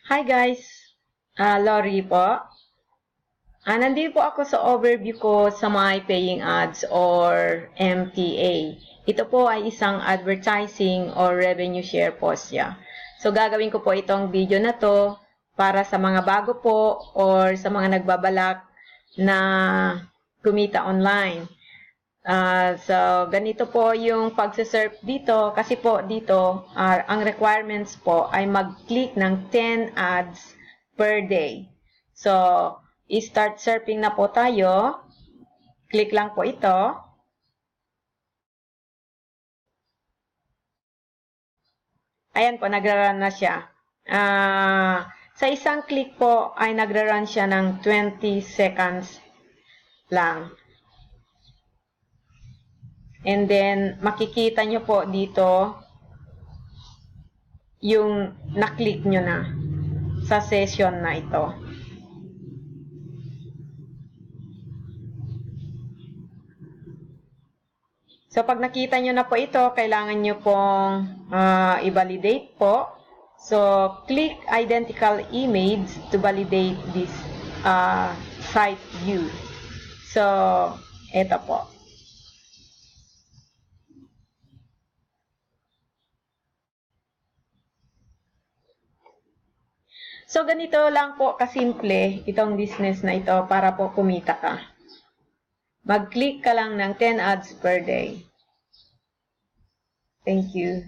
Hi guys, Lori po. Nandito po ako sa overview ko sa My Paying Ads or MPA. Ito po ay isang advertising or revenue share po siya. So gagawin ko po itong video na to para sa mga bago po or sa mga nagbabalak na kumita online. So, ganito po yung pagsaserve dito. Kasi po dito, ang requirements po ay mag-click ng 10 ads per day. So, i-start surfing na po tayo. Click lang po ito. Ayan po, nagra-run na siya. Sa isang click po ay nagra-run siya ng 20 seconds lang. And then, makikita nyo po dito yung na-click nyo na sa session na ito. So, pag nakita nyo na po ito, kailangan nyo pong i-validate po. So, click identical image to validate this site view. So, ito po. So, ganito lang po kasimple itong business na ito para po kumita ka. Mag-click ka lang ng 10 ads per day. Thank you.